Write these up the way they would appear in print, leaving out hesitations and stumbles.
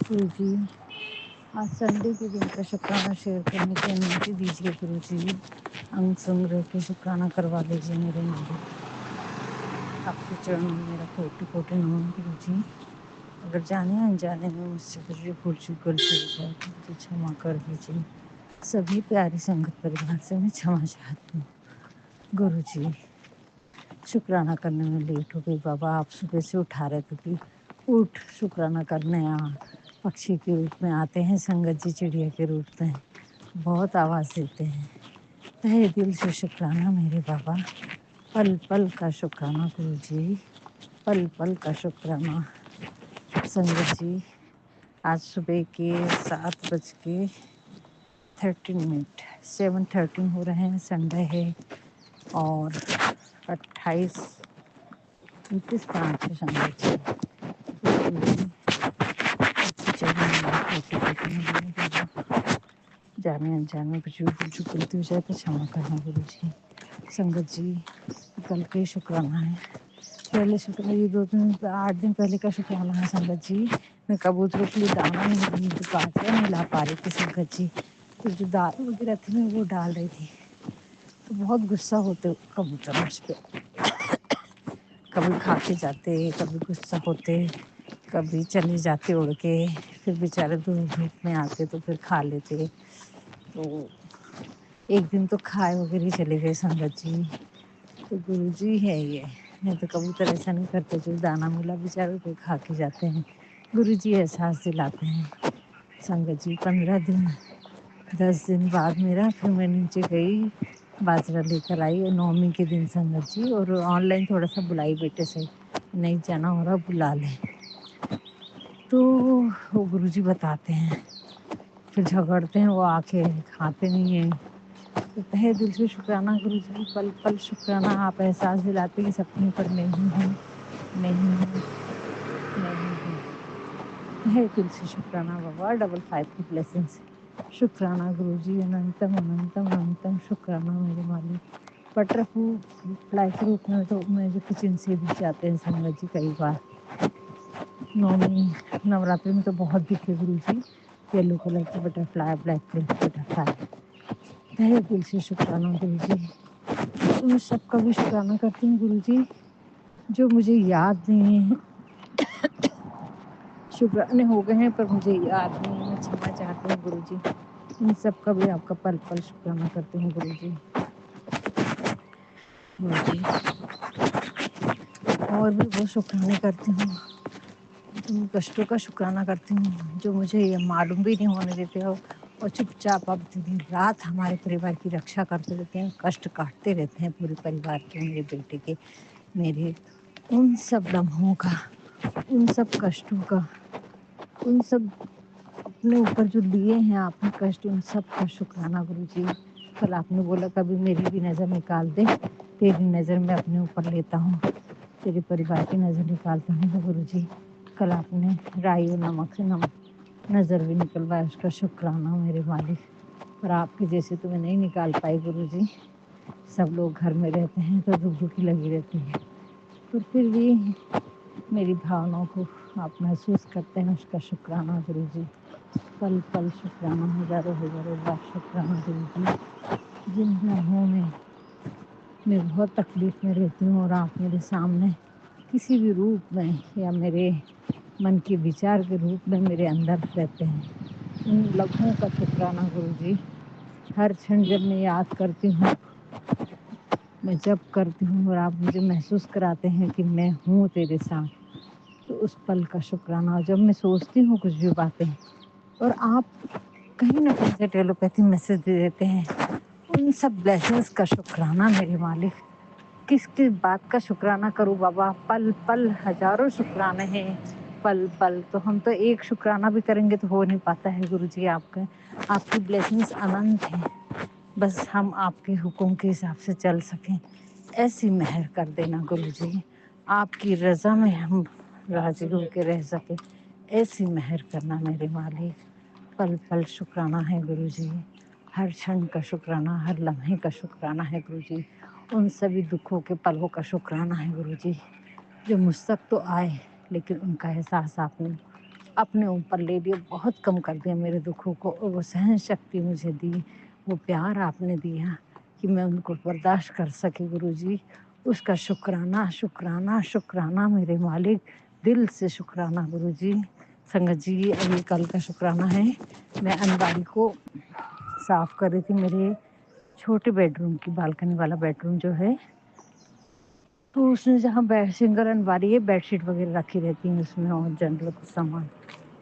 गुरुजी, आज संडे के दिन का शुक्राना शेयर करने की अनुमति दीजिए गुरुजी। अंग संग्रह के शुक्राना करवा लीजिए मेरे मालिक। आपके चरणों में मेरा कोटि कोटि नमन गुरुजी। अगर जाने अनजाने में मुझसे कुछ भी भूल चूक गलती हो जाए तो मुझे क्षमा कर दीजिए। सभी प्यारी संगत परिवार से मैं क्षमा चाहती हूँ गुरुजी। शुक्राना करने में लेट हो गई बाबा। आप सुबह से उठा रहे थे कि उठ शुक्राना करने आ। पक्षी के रूप में आते हैं संगत जी, चिड़िया के रूप में बहुत आवाज़ देते हैं। तहे दिल से शुक्राना मेरे बाबा। पल पल का शुक्राना गुरुजी, पल पल का शुक्राना। संगत जी, आज सुबह के 7:13 7:13 हो रहे हैं। संडे है और 28-29 है संगत जी। जाने अनजाने कुछ भी भूल चूक गलती हो जाए तो क्षमा करना गुरुजी। संगत जी, कल का ही शुक्राना है। पहले शुक्र ये 8 दिन पहले का शुक्राना है संगत जी। मैं कबूतरों के लिए दाना नहीं बाजरा नहीं ला पा रही थी संगत जी। तो जो दाल वगैरह थी मैं वो डाल रही थी तो बहुत गुस्सा होते कबूतर मुझ पे। कभी खा के जाते, कभी गुस्सा होते, कभी चले जाते उड़ के, फिर बेचारे धूप में आते तो फिर खा लेते। तो एक दिन तो खाए वगैरह चले गए संगत जी। तो गुरुजी है ये, नहीं तो कबूतर ऐसा नहीं करते। जो दाना मिला बेचारे कोई खा के जाते हैं। गुरुजी एहसास दिलाते हैं संगत जी। 15 दिन 10 दिन बाद मेरा फिर मैं नीचे गई, बाजरा लेकर आई और 9वीं के दिन संगत जी। और ऑनलाइन थोड़ा सा बुलाई बेटे से, नहीं जाना हो रहा बुला ले। तो वो गुरुजी बताते हैं, फिर झगड़ते हैं वो आके, खाते नहीं हैं। तो तहे दिल से शुक्राना गुरुजी, पल पल शुक्राना। आप एहसास दिलाते कि सबके ऊपर नहीं हूँ, नहीं हूँ, नहीं हूँ। तहे दिल से शुक्राना बाबा। डबल 5 की ब्लेसिंग्स। शुक्राना गुरुजी, अनंतम अनंतम अनंतम शुक्राना मेरे मालिक। बटरफ्लाई के रूप में तो मुझे किचन से दिख जाते हैं संगत जी कई बार। नौमी नवरात्रि में तो बहुत दिखे गुरुजी, येलो कलर के बटरफ्लाई, ब्लैक कलर के बटरफ्लाई। तहे दिल से शुक्राना गुरुजी। तो मैं सबका भी शुक्राना करती हूँ गुरुजी, जो मुझे याद नहीं है। शुक्राने हो गए हैं पर मुझे याद नहीं है। मैं क्षमा चाहती हूँ गुरुजी। इन सब का भी आपका पल पल शुक्राना करती हूँ गुरुजी। गुरुजी, और भी वो शुक्राने करती हूँ, उन कष्टों का शुक्राना करती हूँ जो मुझे ये मालूम भी नहीं होने देते हो। और चुपचाप अब दिन रात हमारे परिवार की रक्षा करते रहते हैं, कष्ट काटते रहते हैं पूरे परिवार के, मेरे बेटे के, मेरे। उन सब लम्हों का, उन सब कष्टों का, उन सब अपने ऊपर जो लिए हैं आपने कष्ट, उन सब का शुक्राना गुरुजी। कल आपने बोला कभी मेरी भी नज़र निकाल दे, तेरी नज़र मैं अपने ऊपर लेता हूँ, तेरे परिवार की नज़र निकालता हूँ गुरुजी। कल आपने राई और नमक से नज़र भी निकलवाया, उसका शुक्राना मेरे मालिक। पर आपके जैसे तो मैं नहीं निकाल पाई गुरुजी। सब लोग घर में रहते हैं तो दुख दुखी लगी रहती है, पर फिर भी मेरी भावनाओं को आप महसूस करते हैं, उसका शुक्राना गुरुजी। पल पल शुक्राना, हज़ारों हज़ारों बार शुक्राना गुरुजी। जिन लम्हों में मैं बहुत तकलीफ में रहती हूँ और आप मेरे सामने किसी भी रूप में या मेरे मन के विचार के रूप में मेरे अंदर रहते हैं, उन लम्हों का शुक्राना गुरुजी। हर क्षण जब मैं याद करती हूँ, मैं जब करती हूँ और आप मुझे महसूस कराते हैं कि मैं हूँ तेरे साथ, तो उस पल का शुक्राना। जब मैं सोचती हूँ कुछ भी बातें और आप कहीं ना कहीं से टेलीपैथी मैसेज दे देते हैं, उन सब ब्लेसिंग्स का शुक्राना मेरे मालिक। किस किस बात का शुक्राना करूँ बाबा। पल पल हजारों शुक्राने हैं, पल पल। तो हम तो एक शुक्राना भी करेंगे तो हो नहीं पाता है गुरुजी। आपकी ब्लेसिंग्स अनंत हैं, बस हम आपके हुक्म के हिसाब से चल सकें, ऐसी मेहर कर देना गुरुजी। आपकी रज़ा में हम राज़ी होकर रह सकें, ऐसी मेहर करना मेरे मालिक। पल पल शुक्राना है गुरुजी, हर क्षण का शुक्राना, हर लम्हे का शुक्राना है गुरुजी। उन सभी दुखों के पलों का शुक्राना है गुरुजी, जो मुझ तक तो आए लेकिन उनका एहसास आपने अपने ऊपर ले लिए, बहुत कम कर दिया मेरे दुखों को, और वो सहन शक्ति मुझे दी, वो प्यार आपने दिया कि मैं उनको बर्दाश्त कर सके गुरुजी। उसका शुक्राना, शुक्राना, शुक्राना मेरे मालिक, दिल से शुक्राना गुरुजी। संगत जी, अभी कल का शुक्राना है, मैं अलमारी को साफ कर रही थी, मेरे छोटे बेडरूम की, बालकनी वाला बेडरूम जो है, तो उसमें जहाँ सिंगल अलमारी है, बेडशीट वगैरह रखी रहती हैं उसमें और जनरल कुछ सामान।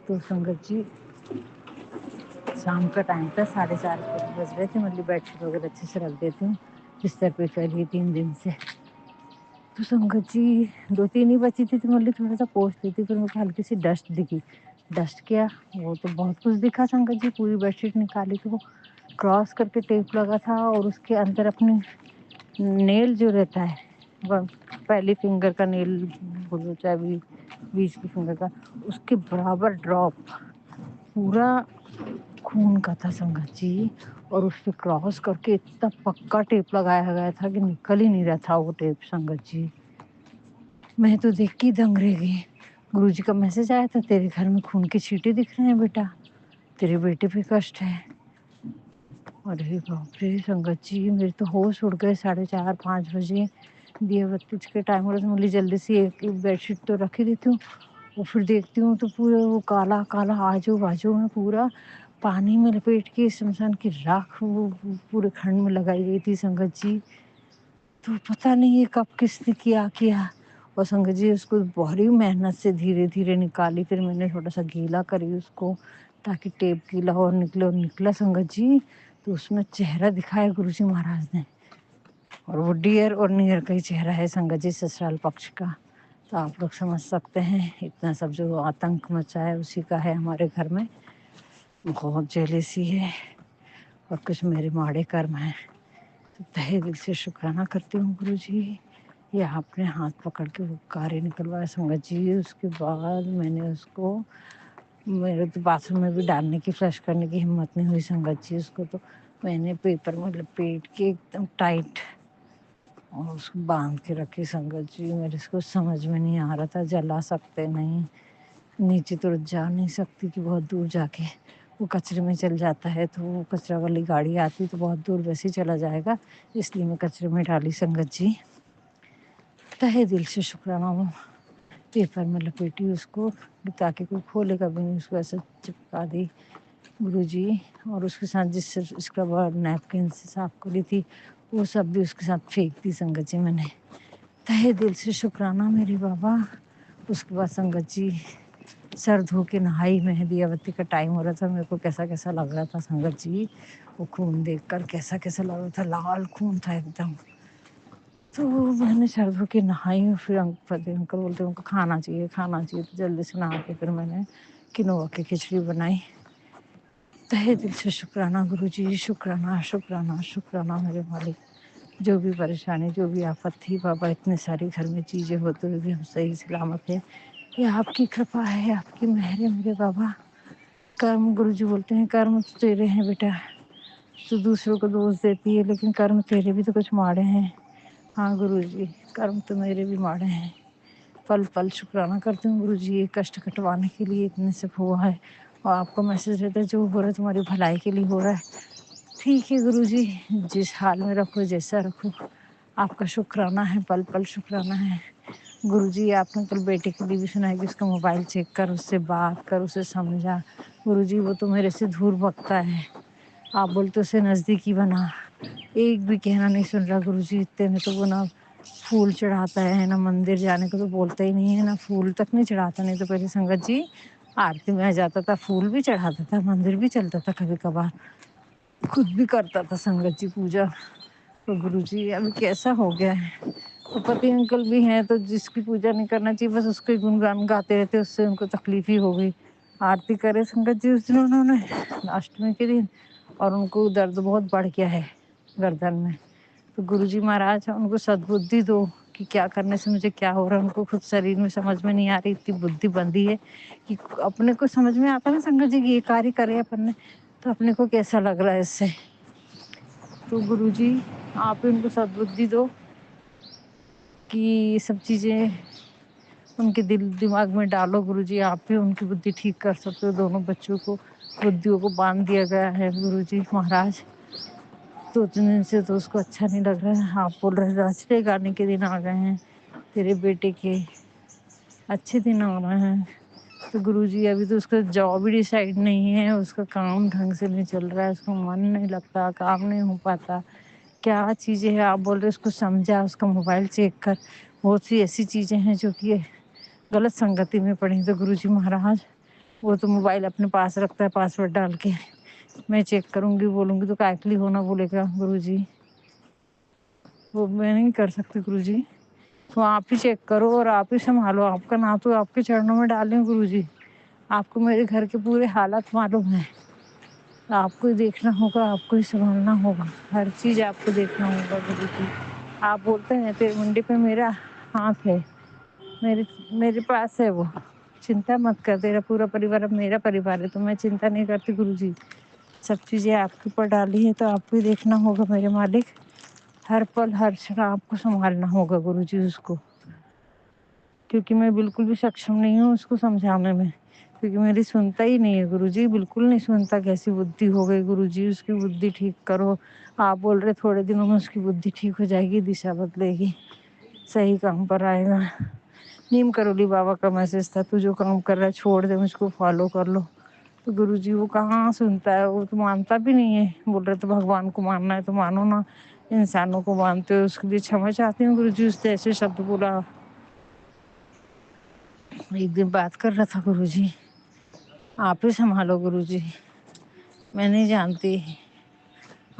तो संगत जी, शाम का टाइम था, 4:30 बज रहे थे, मतलब बेडशीट वगैरह अच्छे से रख देती हूँ बिस्तर पे फैली 3 दिन से। तो संगत जी 2-3 ही बची थी, तो मतलब थोड़ा सा पोंछ ली थी, फिर मुझे हल्की सी डस्ट दिखी। डस्ट क्या, वो तो बहुत कुछ दिखा संगत जी। पूरी बेडशीट निकाली तो वो क्रॉस करके टेप लगा था, और उसके अंदर अपने नेल जो रहता है, वह पहली फिंगर का नेल बोलो चाहे बीच की फिंगर का, उसके बराबर ड्रॉप पूरा खून का था संगत जी। और उस पे क्रॉस करके इतना पक्का टेप लगाया गया था कि निकल ही नहीं रहा था वो टेप संगत जी। मैं तो देख के दंग रह गई। गुरुजी का मैसेज आया था, तेरे घर में खून के छींटे दिख रहे हैं बेटा, तेरे बेटे पे कष्ट है। अरे बाप रे संगत जी, मेरे तो होश उड़ गए। 4:30-5 बजे दिया बत्ती के टाइम हो रहा था, बोली जल्दी से एक बेडशीट तो रख ही देती हूँ। और फिर देखती हूँ तो पूरा वो काला काला आजू बाजू में पूरा पानी में लपेट के शमशान की राख वो पूरे खंड में लगाई गई थी संगत जी। तो पता नहीं ये कब किसने किया। और संगत जी उसको बड़ी मेहनत से धीरे धीरे निकाली, फिर मैंने थोड़ा सा गीला करी उसको ताकि टेप गीला और निकला संगत जी। तो उसमें चेहरा दिखाया गुरुजी महाराज ने, और वो डियर और नियर का ही चेहरा है संगत जी, ससुराल पक्ष का। तो आप लोग समझ सकते हैं इतना सब जो आतंक मचा है उसी का है हमारे घर में। बहुत जेलेसी है और कुछ मेरे माड़े कर्म हैं। तो तहे दिल से शुक्राना करती हूँ गुरुजी, ये आपने हाथ पकड़ के वो कार्य निकलवाया संगत जी। उसके बाद मैंने उसको, मेरे तो बाथरूम में भी डालने की, फ्लश करने की हिम्मत नहीं हुई संगत जी। उसको तो मैंने पेपर में लपेट के एकदम टाइट और उसको बांध के रखी संगत जी। मेरे को समझ में नहीं आ रहा था, जला सकते नहीं, नीचे तो जा नहीं सकती कि बहुत दूर जाके वो कचरे में चल जाता है, तो वो कचरा वाली गाड़ी आती तो बहुत दूर वैसे ही चला जाएगा, इसलिए मैं कचरे में डाली संगत जी। तहे दिल से शुक्राना, वो पेपर में लपेटी उसको ताकि कोई खोलेगा भी नहीं, उसको ऐसे चिपका दी गुरुजी। और उसके साथ जिससे इसका बाद नैपकिन से साफ करी थी, वो सब भी उसके साथ फेंक दी संगत जी मैंने। तहे दिल से शुक्राना मेरे बाबा। उसके बाद संगत जी सर धो के नहाई, मेहंदी अवती का टाइम हो रहा था, मेरे को कैसा कैसा लग रहा था संगत जी। वो खून देखकर कैसा कैसा लग रहा था, लाल खून था एकदम। तो मैंने सर धो के नहाई, फिर अंकल बोलते उनको खाना चाहिए तो जल्दी से नहा के फिर मैंने किनोवा की खिचड़ी बनाई। तहे दिल से शुक्राना गुरुजी, शुक्राना शुक्राना शुक्राना मेरे मालिक। जो भी परेशानी, जो भी आफत थी बाबा, इतने सारी घर में चीज़ें होते हुए भी हम सही सलामत है, ये आपकी कृपा है, आपकी मेहर है मेरे बाबा। कर्म, गुरुजी बोलते हैं कर्म तो तेरे हैं बेटा, तो दूसरों को दोष देती है, लेकिन कर्म तेरे भी तो कुछ माड़े हैं। हाँ गुरुजी, कर्म तो मेरे भी माड़े हैं। पल पल शुक्राना करती हूँ गुरुजी, ये कष्ट कटवाने के लिए इतने से हुआ है। और आपका मैसेज रहता है जो हो रहा है तुम्हारी भलाई के लिए हो रहा है। ठीक है गुरुजी, जिस हाल में रखो, जैसा रखो, आपका शुक्राना है, पल पल शुक्राना है। गुरुजी आपने कल बेटे के लिए भी सुना है कि उसका मोबाइल चेक कर, उससे बात कर, उसे समझा। गुरुजी वो तो मेरे से दूर भगता है, आप बोलते उसे नज़दीकी बना, एक भी कहना नहीं सुन रहा गुरुजी। इतने में तो वो ना फूल चढ़ाता है ना मंदिर जाने को तो बोलता ही नहीं है, ना फूल तक नहीं चढ़ाता। नहीं तो पहले संगत जी आरती में आ जाता था, फूल भी चढ़ाता था, मंदिर भी चलता था, कभी कभार खुद भी करता था संगत जी पूजा। तो गुरुजी अभी कैसा हो गया है, तो पति अंकल भी हैं, तो जिसकी पूजा नहीं करना चाहिए बस उसके गुणगान गाते रहते, उससे उनको तकलीफ ही हो गई। आरती करे संगत जी उस दिन उन्होंने अष्टमी के दिन, और उनको दर्द बहुत बढ़ गया है गर्दन में। तो गुरुजी महाराज उनको सद्बुद्धि दो कि क्या करने से मुझे क्या हो रहा है। उनको खुद शरीर में समझ में नहीं आ रही, इतनी बुद्धि बंधी है कि अपने को समझ में आता है ना संगत जी कि ये कार्य करे अपन ने, तो अपने को कैसा लग रहा है इससे। तो गुरुजी आप इनको सद्बुद्धि दो कि ये सब चीज़ें उनके दिल दिमाग में डालो गुरुजी, आप भी उनकी बुद्धि ठीक कर सकते हो। दोनों बच्चों को बुद्धियों को बांध दिया गया है गुरुजी महाराज। 2-3 दिन से तो उसको अच्छा नहीं लग रहा है। आप बोल रहे रास्ते गाने के दिन आ गए हैं, तेरे बेटे के अच्छे दिन आ रहे हैं। तो गुरुजी अभी तो उसका जॉब ही डिसाइड नहीं है, उसका काम ढंग से नहीं चल रहा है, उसका मन नहीं लगता, काम नहीं हो पाता। क्या चीज़ें हैं आप बोल रहे उसको समझा, उसका मोबाइल चेक कर। बहुत सी ऐसी चीज़ें हैं जो कि गलत संगति में पड़ी। तो गुरुजी महाराज वो तो मोबाइल अपने पास रखता है पासवर्ड डाल के, मैं चेक करूँगी बोलूँगी तो काय के लिए होना बोलेगा गुरुजी, वो मैं नहीं कर सकती गुरुजी। तो आप ही चेक करो और आप ही संभालो, आपका नाम तो आपके चरणों में डालें गुरुजी। आपको मेरे घर के पूरे हालात मालूम है, आपको ही देखना होगा, आपको ही संभालना होगा, हर चीज़ आपको देखना होगा गुरुजी। आप बोलते हैं तेरे मुंडे पे मेरा हाथ है, मेरे मेरे पास है वो, चिंता मत कर, तेरा पूरा परिवार अब मेरा परिवार है, तो मैं चिंता नहीं करती गुरुजी। सब चीज़ें आपके ऊपर डाली हैं तो आपको ही देखना होगा मेरे मालिक, हर पल हर क्षण आपको संभालना होगा गुरुजी उसको। क्योंकि मैं बिल्कुल भी सक्षम नहीं हूँ उसको समझाने में, क्योंकि मेरी सुनता ही नहीं है गुरुजी, बिल्कुल नहीं सुनता। कैसी बुद्धि हो गई गुरुजी, उसकी बुद्धि ठीक करो। आप बोल रहे थोड़े दिनों में उसकी बुद्धि ठीक हो जाएगी, दिशा बदलेगी, सही काम पर आएगा। नीम करोली बाबा का मैसेज था, तू जो काम कर रहा है छोड़ दे, मुझको फॉलो कर लो। तो गुरुजी वो कहाँ सुनता है, वो तो मानता भी नहीं है। बोल रहे तो भगवान को मानना है तो मानो ना, इंसानों को मानते हो। उसके लिए क्षमा चाहती हूँ गुरुजी, उसने ऐसे शब्द बोला। एक दिन बात कर रहा था गुरुजी, आप ही संभालो गुरुजी, मैं नहीं जानती।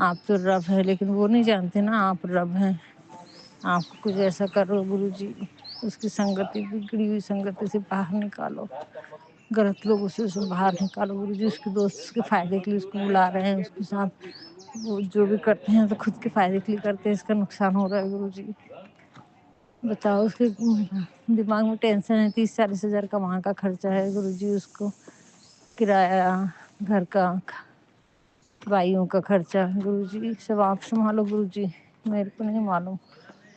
आप तो रब है लेकिन वो नहीं जानते ना आप रब हैं। आपको कुछ ऐसा करो गुरुजी, उसकी संगति, बिगड़ी हुई संगति से बाहर निकालो, गलत लोगों से उसे बाहर निकालो गुरुजी। उसके दोस्त उसके फायदे के लिए उसको बुला रहे हैं, उसके साथ वो जो भी करते हैं तो खुद के फायदे के लिए करते हैं, इसका नुकसान हो रहा है गुरुजी। बताओ, उसके दिमाग में टेंशन है, 30-40 हज़ार का वहाँ का खर्चा है गुरुजी, उसको किराया, घर का, दवाइयों का खर्चा। गुरुजी सब आप संभालो गुरुजी, मेरे को नहीं मालूम,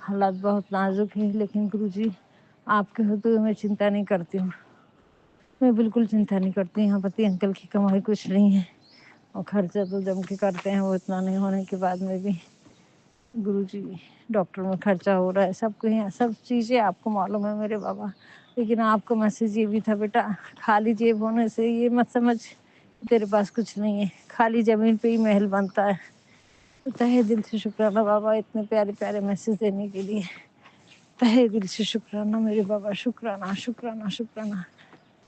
हालात बहुत नाजुक है, लेकिन गुरुजी आपके होते हुए मैं चिंता नहीं करती हूँ, मैं बिल्कुल चिंता नहीं करती। यहाँ पति अंकल की कमाई कुछ नहीं है और खर्चा तो जम के करते हैं, वो इतना नहीं होने के बाद में भी गुरुजी डॉक्टर में खर्चा हो रहा है, सबको यहाँ सब चीज़ें आपको मालूम है मेरे बाबा। लेकिन आपका मैसेज ये भी था बेटा, खाली जेब होने से ये मत समझ तेरे पास कुछ नहीं है, खाली ज़मीन पे ही महल बनता है। तो तहे दिल से शुक्राना बाबा, इतने प्यारे प्यारे मैसेज देने के लिए तहे दिल से शुक्राना मेरे बाबा, शुक्राना शुक्राना शुक्राना।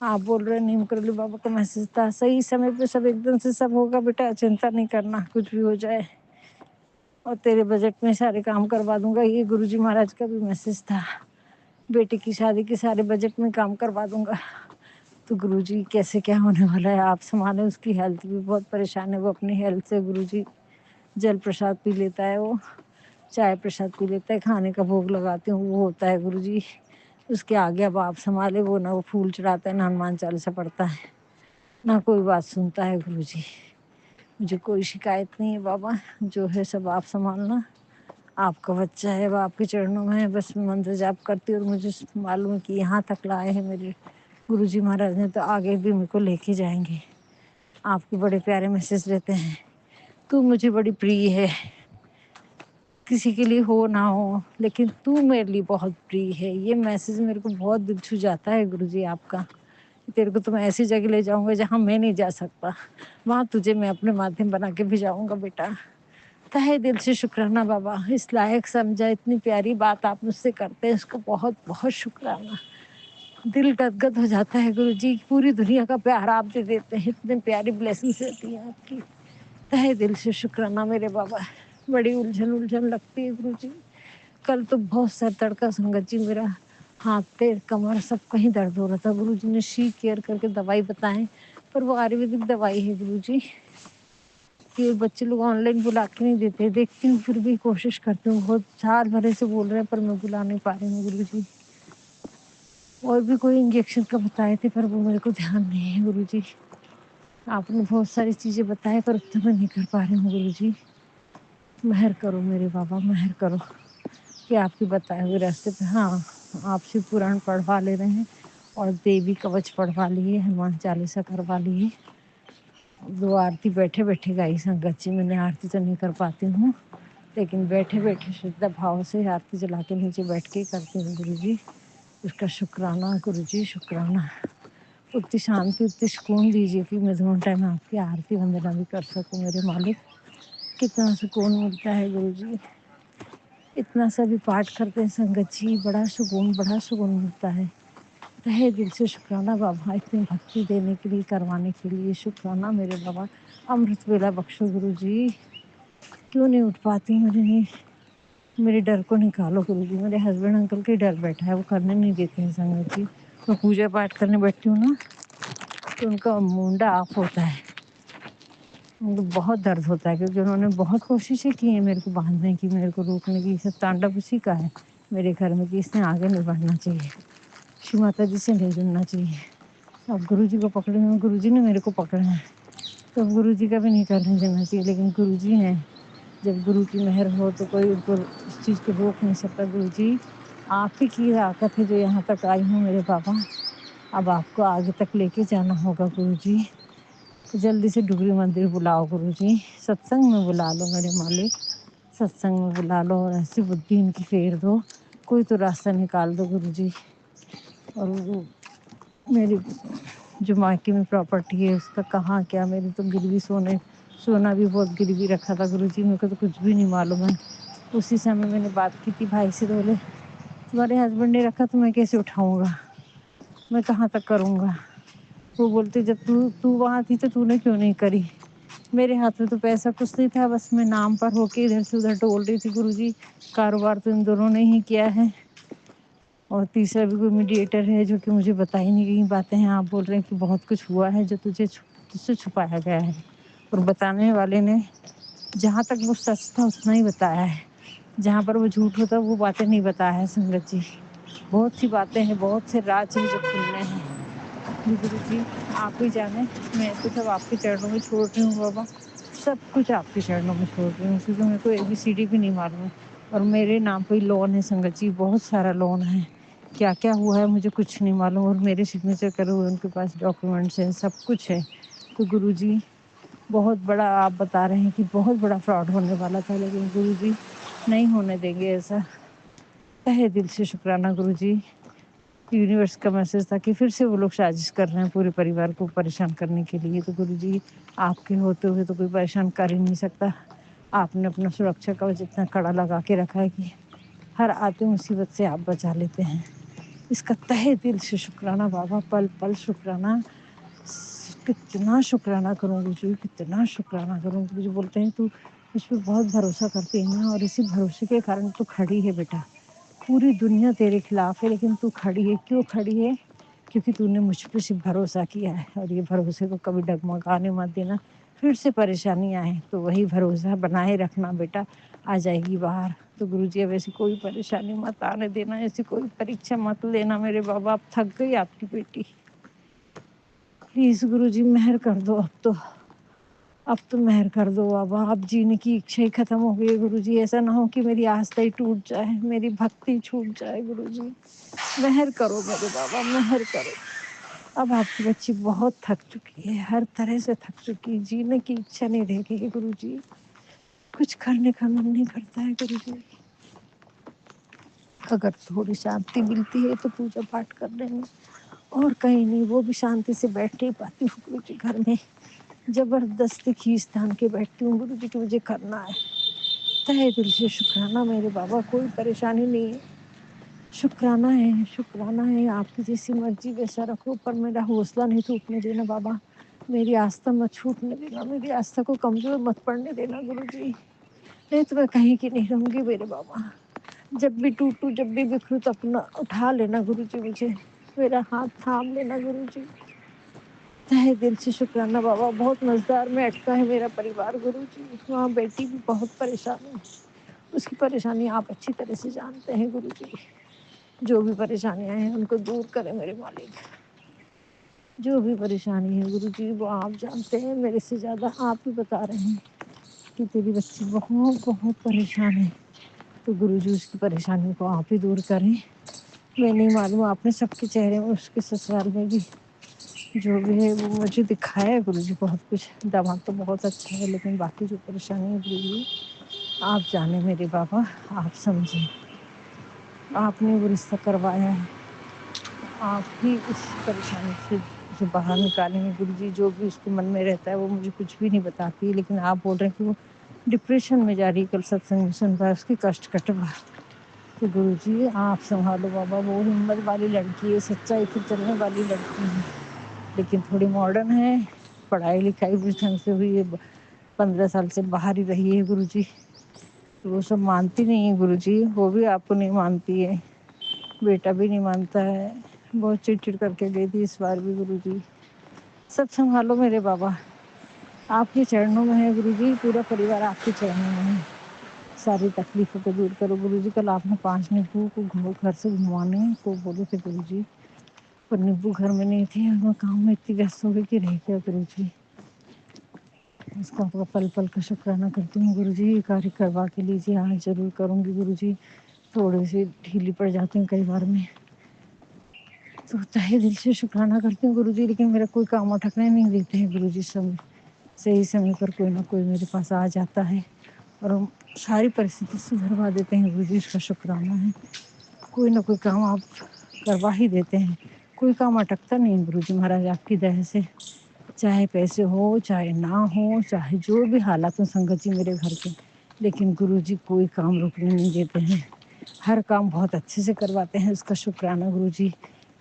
आप बोल रहे नीम करोली बाबा का मैसेज था, सही समय पे सब एकदम से सब होगा बेटा, चिंता नहीं करना, कुछ भी हो जाए और तेरे बजट में सारे काम करवा दूंगा। ये गुरुजी महाराज का भी मैसेज था, बेटे की शादी के सारे बजट में काम करवा दूंगा। तो गुरुजी कैसे क्या होने वाला है आप संभालें, उसकी हेल्थ भी बहुत परेशान है वो अपनी हेल्थ से गुरुजी। जल प्रसाद पी लेता है वो, चाय प्रसाद पी लेता है, खाने का भोग लगाती हूँ वो होता है गुरुजी। उसके आगे अब आप संभाले, वो ना वो फूल चढ़ाता है, ना हनुमान चालीसा पढ़ता है, ना कोई बात सुनता है गुरुजी। मुझे कोई शिकायत नहीं है बाबा, जो है सब आप संभालना, आपका बच्चा है, वो आपके चरणों में है। बस मैं मंत्र जाप करती हूँ और मुझे मालूम है कि यहाँ तक लाए हैं मेरे गुरुजी महाराज ने, तो आगे भी मेरे को लेके जाएंगे। आपके बड़े प्यारे मैसेज रहते हैं, तू मुझे बड़ी प्रिय है, किसी के लिए हो ना हो लेकिन तू मेरे लिए बहुत प्रिय है। ये मैसेज मेरे को बहुत दिल छू जाता है गुरुजी आपका। तेरे को तो मैं ऐसी जगह ले जाऊंगा जहाँ मैं नहीं जा सकता, वहाँ तुझे मैं अपने माध्यम बना के भिजाऊंगा बेटा। तहे दिल से शुक्राना बाबा, इस लायक समझा, इतनी प्यारी बात आप मुझसे करते हैं, इसको बहुत बहुत शुक्राना। दिल गदगद हो जाता है गुरुजी, पूरी दुनिया का प्यार आप दे देते हैं, इतनी प्यारी ब्लेसिंग्स रहती हैं आपकी। तहे दिल से शुक्राना मेरे बाबा। बड़ी उलझन उलझन लगती है गुरुजी। कल तो बहुत सर तड़का संगत जी, मेरा हाथ पैर कमर सब कहीं दर्द हो रहा था। गुरुजी ने शी केयर करके दवाई बताएं, पर वो आयुर्वेदिक दवाई है गुरुजी, ये बच्चे लोग ऑनलाइन बुला के नहीं देते। देखती हूँ फिर भी कोशिश करती हूँ, बहुत साल भरे से बोल रहे हैं पर मैं बुला नहीं पा रही हूँ गुरुजी। और भी कोई इंजेक्शन का बताए थे पर वो मेरे को ध्यान नहीं है गुरुजी। आपने बहुत सारी चीज़ें बताए पर अब तो मैं नहीं कर पा रही हूँ गुरुजी। मेहर करो मेरे बाबा, मेहर करो कि आपके बताए हुए रास्ते पे, हाँ आप शिव पुराण पढ़वा ले रहे हैं और देवी कवच पढ़वा लिए, हनुमान चालीसा करवा लिए। 2 आरती बैठे-बैठे गाई संगत जी। मैंने आरती तो नहीं कर पाती हूँ, लेकिन बैठे-बैठे श्रद्धा भाव से आरती जला के नीचे बैठ के ही करती हूँ गुरुजी। उसका शुक्राना गुरुजी, शुक्राना। उतनी शांति, उतनी सुकून दीजिए कि मैं दोनों टाइम आपकी आरती वंदना भी कर सकूँ मेरे मालिक। कितना सुकून मिलता है गुरुजी। इतना सा भी पाठ करते हैं संगत जी, बड़ा सुकून मिलता है। तहे दिल से शुक्राना बाबा, इतनी भक्ति देने के लिए, करवाने के लिए शुक्राना मेरे बाबा। अमृत वेला बख्शो गुरुजी। क्यों नहीं उठ पाती मेरे डर को निकालो गुरुजी। मेरे हस्बैंड अंकल के डर बैठा है, वो करने नहीं देते हैं संगत जी। मैं पूजा पाठ करने बैठती हूँ ना, तो उनका मुंडा ऑफ होता है, उनको बहुत दर्द होता है, क्योंकि उन्होंने बहुत कोशिशें की हैं मेरे को बांधने की, मेरे को रोकने की। सब तांडव उसी का है मेरे घर में कि इसने आगे नहीं बढ़ना चाहिए, शिव माता जी से नहीं जुड़ना चाहिए। अब गुरु जी को पकड़े हैं, गुरु जी ने मेरे को पकड़े हैं, तो अब गुरु जी का भी नहीं करने देना चाहिए। लेकिन गुरु जी हैं, जब गुरु की मेहर हो तो कोई उनको उस चीज़ को रोक नहीं सकता। गुरु जी आप ही की ताकत है जो यहाँ तक आई हूँ मेरे बाबा। अब आपको आगे तक लेके जाना होगा गुरु जी। तो जल्दी से डुगरी मंदिर बुलाओ गुरु जी, सत्संग में बुला लो मेरे मालिक, सत्संग में बुला लो और ऐसी बुद्धि इनकी फेर दो, कोई तो रास्ता निकाल दो गुरु जी। और वो मेरी जो मायके में प्रॉपर्टी है उसका कहाँ क्या, मेरी तो गिरवी सोना भी बहुत गिरवी रखा था गुरु जी, मेरे को तो कुछ भी नहीं मालूम है। उसी समय मैंने बात की थी भाई से, तो बोले तुम्हारे हस्बैंड ने रखा तो मैं कैसे उठाऊँगा, मैं कहाँ तक करूँगा। वो बोलते जब तू वहाँ थी तो तूने क्यों नहीं करी। मेरे हाथ में तो पैसा कुछ नहीं था, बस मैं नाम पर होके इधर से उधर टोल रही थी गुरु जी। कारोबार तो इन दोनों ने ही किया है, और तीसरा भी कोई मीडिएटर है जो कि मुझे बता ही नहीं रही बातें हैं। आप बोल रहे हैं कि बहुत कुछ हुआ है जो तुझसे छुपाया गया है, और बताने वाले ने जहाँ तक वो सच था उतना ही बताया है, जहाँ पर वो झूठ होता वो बातें नहीं बताया है संगत जी। बहुत सी बातें हैं, बहुत से राज हैं जो खुलने हैं। जी गुरु जी आप ही जाने, मैं तो सब आपके चरणों में छोड़ रही हूँ बाबा, सब कुछ आपके चरणों में छोड़ रही हूँ, क्योंकि मेरे को ABCD भी नहीं मालूम है। और मेरे नाम पे लोन है संगत जी, बहुत सारा लोन है, क्या क्या हुआ है मुझे कुछ नहीं मालूम। और मेरे सिग्नेचर करे हुए उनके पास डॉक्यूमेंट्स हैं, सब कुछ है। तो गुरु जी बहुत बड़ा आप बता रहे हैं कि बहुत बड़ा फ्रॉड होने वाला था, लेकिन गुरु जी नहीं होने देंगे ऐसा। तहे दिल से शुक्राना गुरु जी। यूनिवर्स का मैसेज था कि फिर से वो लोग साजिश कर रहे हैं पूरे परिवार को परेशान करने के लिए। तो गुरु जी आपके होते हुए तो कोई परेशान कर ही नहीं सकता। आपने अपना सुरक्षा कवच इतना कड़ा लगा के रखा है कि हर आते मुसीबत से आप बचा लेते हैं। इसका तहे दिल से शुक्राना बाबा, पल पल शुक्राना। कितना शुक्राना करूँ गुरु जी, कितना शुक्राना करूँ। गुरु जी बोलते हैं तू मुझ पर बहुत भरोसा करती है ना, और इसी भरोसे के कारण तू खड़ी है बेटा। पूरी दुनिया तेरे खिलाफ है लेकिन तू खड़ी है, क्यों खड़ी है? क्योंकि तूने मुझ पे सिर्फ भरोसा किया है, और ये भरोसे को कभी डगमगाने मत देना। फिर से परेशानी आए तो वही भरोसा बनाए रखना बेटा, आ जाएगी बाहर। तो गुरु जी अब ऐसी कोई परेशानी मत आने देना, ऐसी कोई परीक्षा मत लेना मेरे बाबा। अब थक गई आपकी बेटी, प्लीज गुरु जी मेहर कर दो। अब तो मेहर कर दो बाबा। अब जीने की इच्छा ही खत्म हो गई है गुरु जी। ऐसा ना हो कि मेरी आस्था ही टूट जाए, मेरी भक्ति छूट जाए। गुरु जी मेहर करो मेरे बाबा, मेहर करो। अब आपकी बच्ची बहुत थक चुकी है, हर तरह से थक चुकी है, जीने की इच्छा नहीं रह गई है गुरु जी। कुछ करने का मन नहीं करता है गुरु जी। अगर थोड़ी शांति मिलती है तो पूजा पाठ करने में, और कहीं नहीं। वो भी शांति से बैठ नहीं पाती हूँ गुरु जी, घर में जबरदस्ती खींच तान के बैठती हूँ गुरु जी कि मुझे करना है। तहे दिल से शुक्राना मेरे बाबा, कोई परेशानी नहीं है। शुक्राना है, शुक्राना है। आपकी जैसी मर्जी वैसा रखो, पर मेरा हौसला नहीं टूटने देना बाबा। मेरी आस्था मत छूटने देना, मेरी आस्था को कमजोर मत पड़ने देना गुरु जी। नहीं तो मैं कहीं की नहीं रहूँगी मेरे बाबा। जब भी टूटू, जब भी बिखरूँ तो अपना उठा लेना गुरु जी, मुझे मेरा हाथ थाम लेना गुरु जी। तहे दिल से शुक्राना बाबा। बहुत मजेदार में अटका है मेरा परिवार गुरु जी। वहाँ बेटी भी बहुत परेशान है, उसकी परेशानी आप अच्छी तरह से जानते हैं गुरु जी। जो भी परेशानियां हैं उनको दूर करें मेरे मालिक। जो भी परेशानी है गुरु जी वो आप जानते हैं, मेरे से ज़्यादा आप ही बता रहे हैं कि तेरी बच्ची बहुत बहुत परेशान है। तो गुरु जी उसकी परेशानी को आप ही दूर करें। मैं नहीं मालूम, आपने सबके चेहरे में उसके ससुराल में भी जो भी है वो मुझे दिखाया है गुरुजी बहुत कुछ। दामाद तो बहुत अच्छा है, लेकिन बाकी जो परेशानी है गुरुजी आप जाने मेरे बाबा, आप समझे। आपने वो रिश्ता करवाया है, आप ही उस परेशानी से जो बाहर निकालेंगे गुरुजी। जो भी उसके मन में रहता है वो मुझे कुछ भी नहीं बताती, लेकिन आप बोल रहे हैं कि वो डिप्रेशन में जा रही है। कल सत्संग में सुन रहा है, उसकी कष्ट कटवा। तो गुरुजी आप संभालो बाबा। वो हिम्मत वाली लड़की है, सच्चाई पे चलने वाली लड़की है, लेकिन थोड़ी मॉडर्न है, पढ़ाई लिखाई भी ढंग से हुई है, 15 साल से बाहर ही रही है गुरुजी। तो वो सब मानती नहीं है गुरुजी, वो भी आपको नहीं मानती है, बेटा भी नहीं मानता है। बहुत चिड़चिड़ करके गई थी इस बार भी गुरुजी। सब संभालो मेरे बाबा, आपके चरणों में है गुरुजी, पूरा परिवार आपके चरणों में है। सारी तकलीफों को दूर करो गुरुजी। कल आपने 5 नींबू को घर से घुमाने को बोले थे गुरुजी, पर नींबू घर में नहीं थे, मैं काम में इतनी व्यस्त हो गई कि रह गया गुरुजी। उसका आपका पल पल का शुक्राना करती हूँ गुरुजी। ये कार्य करवा के लीजिए, आज जरूर करूँगी गुरुजी। थोड़ी सी ढीली पड़ जाती हूँ कई बार में, तो तहे दिल से शुक्राना करती हूँ गुरुजी, लेकिन मेरा कोई काम अटकने नहीं देते हैं गुरुजी। सब सही समय पर कोई ना कोई मेरे पास आ जाता है और हम सारी परिस्थिति सुधरवा देते हैं गुरुजी। इसका शुक्राना है, कोई ना कोई काम आप करवा ही देते हैं। कोई काम अटकता नहीं गुरुजी महाराज आपकी दया से, चाहे पैसे हो चाहे ना हो, चाहे जो भी हालात हो संगत जी मेरे घर के, लेकिन गुरुजी कोई काम रुकने नहीं देते हैं। हर काम बहुत अच्छे से करवाते हैं, उसका शुक्राना गुरुजी।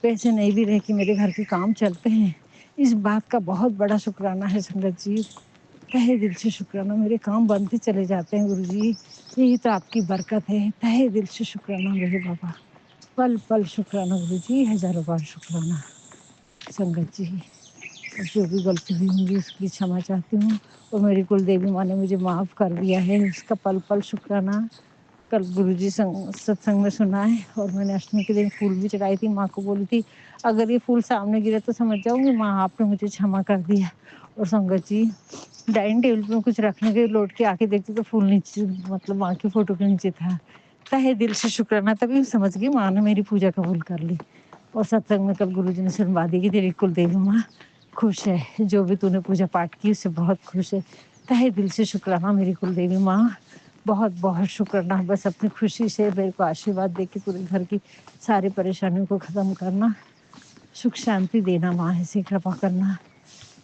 पैसे नहीं भी रहे कि मेरे घर के काम चलते हैं, इस बात का बहुत बड़ा शुक्राना है संगत जी। तहे दिल से शुक्राना, मेरे काम बनते चले जाते हैं गुरुजी, यही तो आपकी बरकत है। तहे दिल से शुक्राना मेरे बाबा, पल पल शुक्राना गुरुजी, हजारों बार शुक्राना संगत जी। जो भी गलती हुई होंगी उसकी क्षमा चाहती हूँ, और मेरी कुल देवी माँ ने मुझे माफ़ कर दिया है, उसका पल पल शुक्राना। कल गुरुजी सत्संग में सुना है, और मैंने अष्टमी के दिन फूल भी चढ़ाई थी। माँ को बोली थी अगर ये फूल सामने गिरे तो समझ जाऊंगी माँ आपने मुझे क्षमा कर दिया। और संगत जी डाइनिंग टेबल पे कुछ रखने के लौट के आके देखती तो फूल नीचे, मतलब माँ की फोटो के नीचे था। तहे दिल से शुक्राना, तभी समझ गई माँ ने मेरी पूजा कबूल कर ली। और सत्संग में कल गुरुजी ने सुनवा दी कि तेरी कुल देवी माँ खुश है, जो भी तूने पूजा पाठ की उससे बहुत खुश है। तहे दिल से शुक्राना मेरी कुल देवी माँ, बहुत बहुत शुक्राना। बस अपनी खुशी से मेरे को आशीर्वाद दे के पूरे घर की सारी परेशानियों को ख़त्म करना, सुख शांति देना, माँ ऐसी कृपा करना।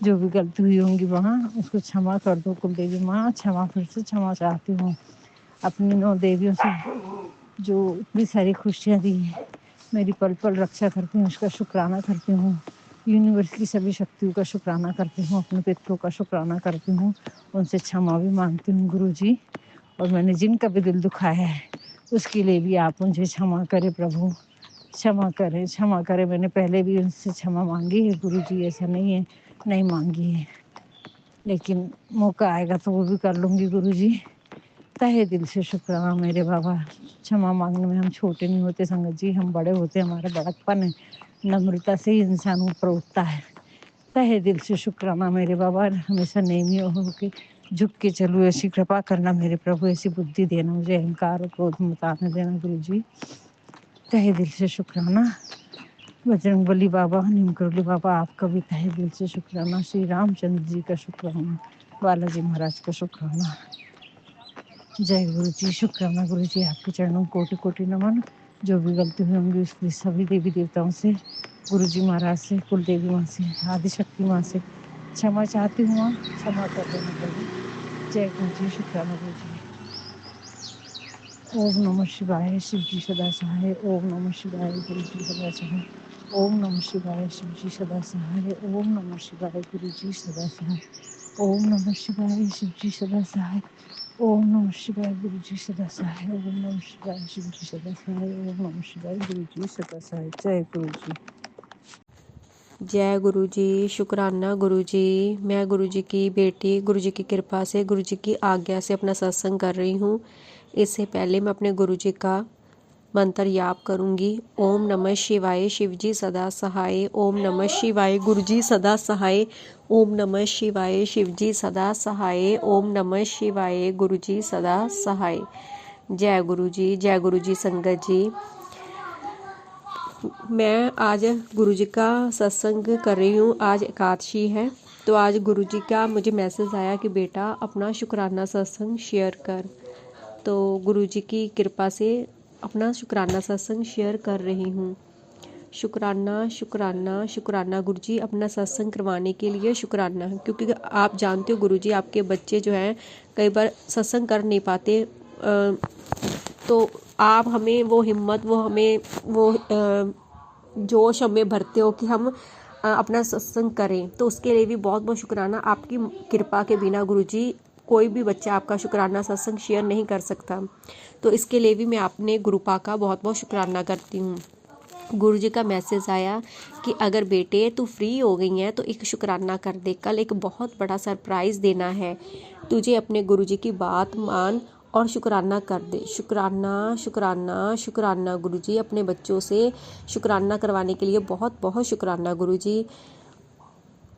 जो भी गलती हुई होंगी वहाँ उसको क्षमा कर दो कुल देवी माँ, क्षमा फिर से क्षमा चाहती हूँ। अपनी 9 देवियों से जो इतनी सारी खुशियाँ दी है, मेरी पल पल रक्षा करती हूँ, उसका शुक्राना करती हूँ। यूनिवर्स की सभी शक्तियों का शुक्राना करती हूँ, अपने पितरों का शुक्राना करती हूँ, उनसे क्षमा भी मांगती हूँ गुरुजी। और मैंने जिनका भी दिल दुखाया है उसके लिए भी आप मुझे क्षमा करें प्रभु, क्षमा करें, क्षमा करें। मैंने पहले भी उनसे क्षमा मांगी है गुरुजी, ऐसा नहीं है नहीं मांगी है, लेकिन मौका आएगा तो वो भी कर लूँगी गुरुजी। तहे दिल से शुक्राना मेरे बाबा। क्षमा मांगने में हम छोटे नहीं होते संगत जी, हम बड़े होते, हमारा बड़कपन है, नम्रता से ही इंसान ऊपर उठता है। तहे दिल से शुक्राना मेरे बाबा, हमेशा नेमी हो के झुक के चलूँ, ऐसी कृपा करना मेरे प्रभु, ऐसी बुद्धि देना मुझे, अहंकार और क्रोध मत आने देना गुरुजी। तहे दिल से शुक्राना। बजरंग बली बाबा, नीम करोली बाबा, आपका भी तहे दिल से शुक्राना। श्री रामचंद्र जी का शुक्राना, बालाजी महाराज का शुक्राना। जय गुरु जी, शुक्राना गुरु जी, आपके चरणों कोटि कोटि नमन। जो भी गलती हुई होंगी उसके सभी देवी देवताओं से, गुरु जी महाराज से, कुल देवी माँ से, आदिशक्ति माँ से क्षमा चाहती हूँ। माँ क्षमा कर देना प्रभु। जय गुरु जी, शुक्राना गुरु जी। ओम नमः शिवाय, शिव जी सदा सहाय। ओम नमः शिवाय, गुरु जी सदा सहाय। ओम नमः शिवाय, शिव जी सदा सहाय। ओम नमः शिवाय, गुरु जी सदा सहाय। ओम नमः शिवाय, शिव जी सदा सहाय। ओम नमः शिवाय, गुरु जी सदा सहाय। ओम नमः शिवाय, शिव जी सदा सहाय। ओम नमः शिवाय, गुरु जी सदा सहाय। जय गुरु जी। जय गुरु जी, शुक्राना गुरु जी। मैं गुरु जी की बेटी, गुरु जी की कृपा से, गुरु जी की आज्ञा से अपना सत्संग कर रही हूँ। इससे पहले मैं अपने गुरु जी का मंत्र याप करूँगी। ओम नमः शिवाय, शिव जी सदा सहाय। ओम नमः शिवाय, गुरु जी सदा सहाय। ओम नमः शिवाय, शिव जी सदा सहाय। ओम नमः शिवाय, गुरु जी सदा सहाय। जय गुरु जी, जय गुरु जी संगत जी। मैं आज गुरुजी का सत्संग कर रही हूँ। आज एकादशी है, तो आज गुरुजी का मुझे मैसेज आया कि बेटा अपना शुक्राना सत्संग शेयर कर। तो गुरुजी की कृपा से अपना शुक्राना सत्संग शेयर कर रही हूँ। शुक्राना शुक्राना शुक्राना गुरुजी, अपना सत्संग करवाने के लिए शुक्राना, क्योंकि आप जानते हो गुरुजी आपके बच्चे जो हैं कई बार सत्संग कर नहीं पाते, तो आप हमें वो हिम्मत, वो हमें वो जोश हमें भरते हो कि हम अपना सत्संग करें। तो उसके लिए भी बहुत बहुत शुक्राना। आपकी कृपा के बिना गुरुजी कोई भी बच्चा आपका शुक्राना सत्संग शेयर नहीं कर सकता। तो इसके लिए भी मैं अपने गुरुपा का बहुत बहुत शुक्राना करती हूँ। गुरुजी का मैसेज आया कि अगर बेटे तू फ्री हो गई है तो एक शुक्राना कर दे, कल एक बहुत बड़ा सरप्राइज़ देना है तुझे, अपने गुरुजी की बात मान और शुक्राना कर दे। शुक्राना शुक्राना शुक्राना गुरुजी, अपने बच्चों से शुक्राना करवाने के लिए बहुत बहुत शुक्राना गुरुजी।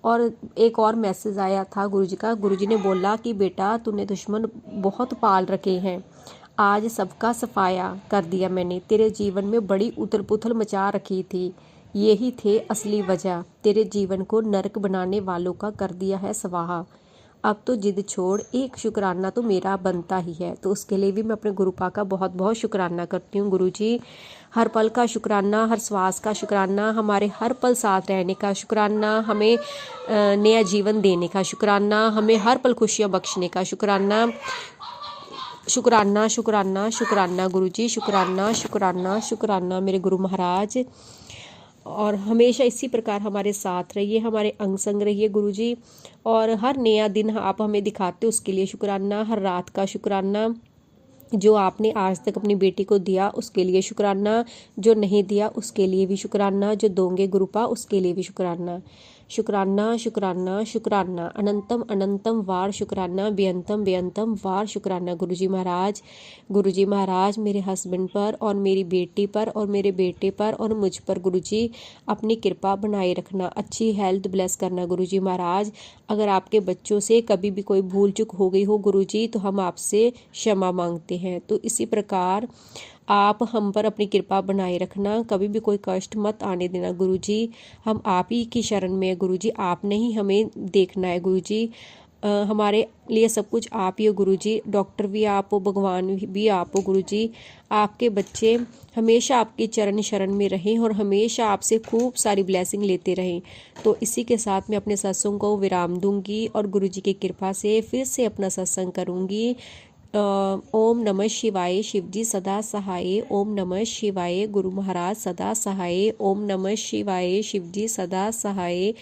और एक और मैसेज आया था गुरुजी का, गुरुजी ने बोला कि बेटा तूने दुश्मन बहुत पाल रखे हैं, आज सबका सफाया कर दिया मैंने। तेरे जीवन में बड़ी उथल पुथल मचा रखी थी, यही थे असली वजह, तेरे जीवन को नरक बनाने वालों का कर दिया है स्वाहा। अब तो जिद छोड़, एक शुक्राना तो मेरा बनता ही है। तो उसके लिए भी मैं अपने गुरुपा का बहुत बहुत शुक्राना करती हूँ। गुरुजी हर पल का शुक्राना, हर श्वास का शुक्राना, हमारे हर पल साथ रहने का शुक्राना, हमें नया जीवन देने का शुक्राना, हमें हर पल खुशियाँ बख्शने का शुक्राना। शुक्राना शुक्राना शुक्राना गुरुजी, शुक्राना शुक्राना शुक्राना मेरे गुरु महाराज। और हमेशा इसी प्रकार हमारे साथ रहिए, हमारे अंग संग रहिए गुरुजी। और हर नया दिन आप हमें दिखाते हो उसके लिए शुक्राना, हर रात का शुक्राना, जो आपने आज तक अपनी बेटी को दिया उसके लिए शुक्राना, जो नहीं दिया उसके लिए भी शुक्राना, जो दोगे गुरुपा उसके लिए भी शुक्राना। शुक्राना शुक्राना शुक्राना, अनंतम अनंतम वार शुक्राना, बेअंतम बेअंतम वार शुक्राना गुरुजी महाराज। गुरुजी महाराज मेरे हस्बैंड पर और मेरी बेटी पर और मेरे बेटे पर और मुझ पर गुरुजी अपनी कृपा बनाए रखना, अच्छी हेल्थ ब्लेस करना गुरुजी महाराज। अगर आपके बच्चों से कभी भी कोई भूल चूक हो गई हो गुरुजी तो हम आपसे क्षमा मांगते हैं। तो इसी प्रकार आप हम पर अपनी कृपा बनाए रखना, कभी भी कोई कष्ट मत आने देना गुरुजी। हम आप ही की शरण में है गुरुजी, आपने ही हमें देखना है गुरुजी। हमारे लिए सब कुछ आप ही हो गुरुजी, डॉक्टर भी आप हो, भगवान भी आप हो गुरुजी। आपके बच्चे हमेशा आपके चरण शरण में रहें और हमेशा आपसे खूब सारी ब्लेसिंग लेते रहें। तो इसी के साथ मैं अपने सत्संग को विराम दूंगी और गुरुजी की कृपा से फिर से अपना सत्संग करूंगी। ओम नमः शिवाय, शिवजी सदा सहाय। ओम नमः शिवाय, गुरु महाराज सदा सहाय। ओम नमः शिवाय, शिवजी सदा सहाय।